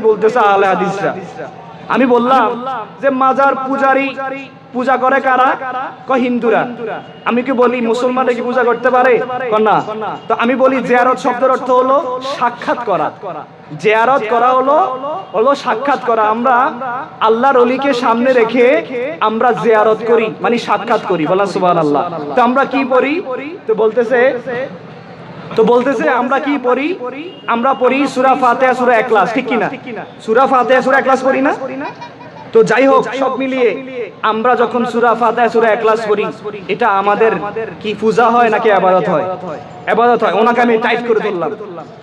বলতেছে আহলে হাদিসরা। আমি বললাম যে মাজার পূজারি পূজা করে কারা? কয় হিন্দুরা। আমি কি বলি মুসলমানরা কি পূজা করতে পারে? না। তো আমি বলি জিয়ারত শব্দের অর্থ হলো সাক্ষাৎ করা। জিয়ারত করা হলো সাক্ষাৎ করা। আমরা আল্লাহর ওলিকে সামনে রেখে আমরা জিয়ারত করি, মানে সাক্ষাৎ করি। বলেন সুবহানাল্লাহ। তো আমরা কি পড়ি? তো বলতেছে আমরা কি পড়ি? আমরা পড়ি সূরা ফাতিহা, সূরা ইখলাস, ঠিক কি না? সূরা ফাতিহা, সূরা ইখলাস পড়ি না? তো যাই হোক, সব মিলিয়ে আমরা যখন সূরা ফাতিহা, সূরা ইখলাস পড়ি, এটা আমাদের কি পূজা হয় নাকি ইবাদত হয়? ইবাদত হয়। ওনাকে আমি টাইট করে ধরলাম।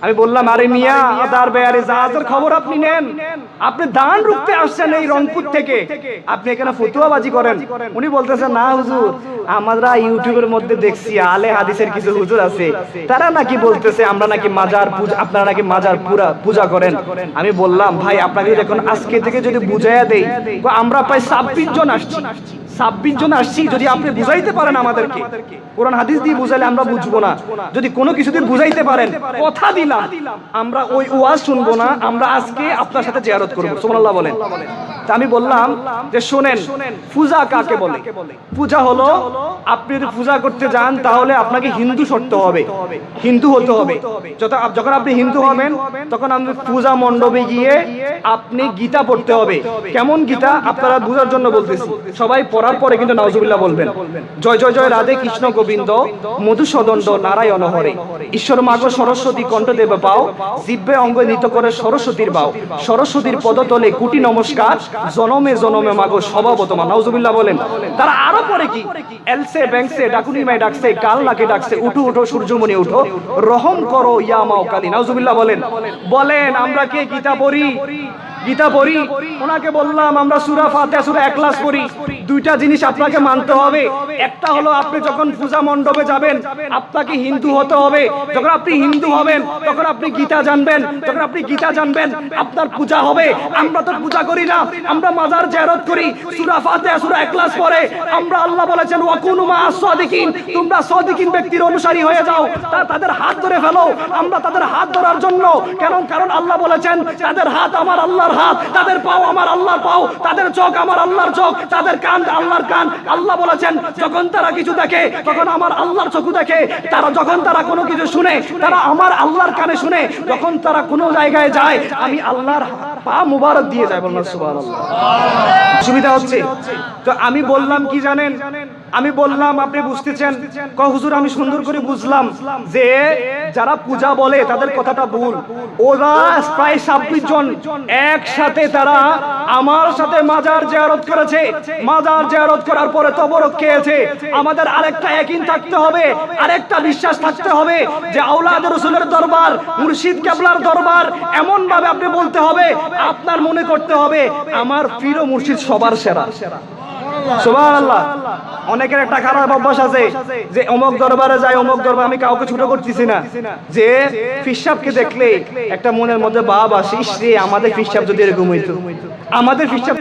আমি বললাম, আরে মিয়া আদার বেয়ারে জাহাজের খবর আপনি নেন, আপনি দান রুখতে আসছেন এই রংপুর থেকে, আপনি এখানে ফতুয়াবাজি করেন। উনি বলতেছেন, না হুজুর, আমরা ইউটিউবের মধ্যে দেখছি আলে হাদিসের কিছু হুজুর আছে, তারা নাকি বলতেছে আমরা নাকি মাজার পূজা, আপনারা নাকি মাজার পূজা করেন। আমি বললাম, ভাই আপনাকে দেখুন আজকে থেকে যদি বুঝাইয়া দেই, আমরা প্রায় 26 জন আসছি, 26 জন আসছি। যদি আপনি বুঝাইতে পারেন আমাদেরকে, কোরআন হাদিস দিয়ে বুঝাইলে আমরা বুঝবো না, যদি কোনো কিছু দিয়ে বুঝাইতে পারেন, কথা দিলাম আমরা ওই ওয়াজ শুনবো না, আমরা আজকে আপনার সাথে জিয়ারত করবো। সুবহানাল্লাহ বলেন। তা আমি বললাম যে শুনেন, পূজা কাকে বলে? পূজা হলো আপনি যদি পূজা করতে যান তাহলে আপনাকে হিন্দু শর্ত হবে, হিন্দু হতে হবে। যখন আপনি হিন্দু হবেন তখন আপনি পূজা মণ্ডপে গিয়ে আপনি গীতা পড়তে হবে। কেমন গীতা আপনারা বুঝার জন্য বলতেছি, সবাই পড়ার পরে কিন্তু নাউজুবিল্লাহ বলবেন। জয় জয় জয় রাধে কৃষ্ণ গোবিন্দ মধুসূদন নারায়ণ হরে, ঈশ্বর মাগো সরস্বতী কণ্ঠ দেব পাও, জিহ্বে অঙ্গ নৃত্য করে সরস্বতীর বাও, সরস্বতীর পদতলে কোটি নমস্কার, জনমে জনমে মাগো স্বভাবতমা। নাউজুবিল্লাহ বলেন। তারা আরো পরে কি, এলসে ব্যাংসে ডাকুনি মাই ডাকছে, কাল নাকে ডাকছে, উঠো উঠো সূর্যমণি উঠো, রহম করো ইয়া মাও কালী। নাউজুবিল্লাহ বলেন। বলেন আমরা কে গীতা পড়ি? গীতা পড়ি। ওনাকে বললাম আমরা সূরা ফাতিহা, সূরা ইখলাস পড়ি। দুইটা জিনিস আপনাকে মানতে হবে। একটা হলো আপনি যখন পূজা মণ্ডপে যাবেন আপনাকে হিন্দু হতে হবে। যখন আপনি হিন্দু হবেন তখন আপনি গীতা জানবেন, যখন আপনি গীতা জানবেন আপনার পূজা হবে। আমরা তো পূজা করি না, আমরা মাজার জিয়ারত করি। সূরা ফাতিহা, সূরা ইখলাস পড়ে আমরা, আল্লাহ বলেছেন ওয়াকুনু মা'আস সাদিকিন, তোমরা সাদিকিন ব্যক্তির অনুসারী হয়ে যাও, তাদের হাত ধরে ফেলো। আমরা তাদের হাত ধরার জন্য, কারণ আল্লাহ বলেছেন তাদের হাত আমার আল্লাহর হাত, তাদের পাও আমার আল্লাহর পাও, তাদের চোখ আমার আল্লাহর চোখ, তাদের কান আল্লাহর কান। আল্লাহ বলেছেন যখন তারা কিছু দেখে তখন আমার আল্লাহর চোখ দেখে, যখন তারা কোনো কিছু শুনে তারা আমার আল্লাহর কানে শুনে, যখন তারা কোনো জায়গায় যায় আমি আল্লাহর পা মুবারক দিয়ে যায়। বললাম সুবহানাল্লাহ। সুবিধা হচ্ছে? তো আমি বললাম কি জানেন, আমি বললাম আপনি বুঝতেছেন? হুজুর আমি সুন্দর করে বুঝলাম যে যারা পূজা বলে তাদের কথাটা ভুল। ওরা প্রায় 26 জন একসাথে তারা আমার সাথে মাজার জিয়ারত করেছে। মাজার জিয়ারত করার পরে তবরক খেয়েছে। আমাদের আরেকটা ইয়াকিন থাকতে হবে, আরেকটা বিশ্বাস থাকতে হবে যে আওলাদ রাসূলের দরবার, মুর্শিদ কেবলার দরবার, এমন ভাবে আপনি বলতে হবে, আপনার মনে করতে হবে আমার পীর ও মুর্শিদ সবার সেরা। সুবহানাল্লাহ। অনেকের একটা খারাপ অভ্যাস আছে যে অমুক দরবারে যায়, অমুক দরবার, আমি কাউকে ছোট করতেছি না, যে পীর সাহেবকে দেখলে একটা মনের মধ্যে ভাব আসে, ইস রে আমাদের পীর সাহেব যদি এরকম হইতো, আমাদের পীর সাহেব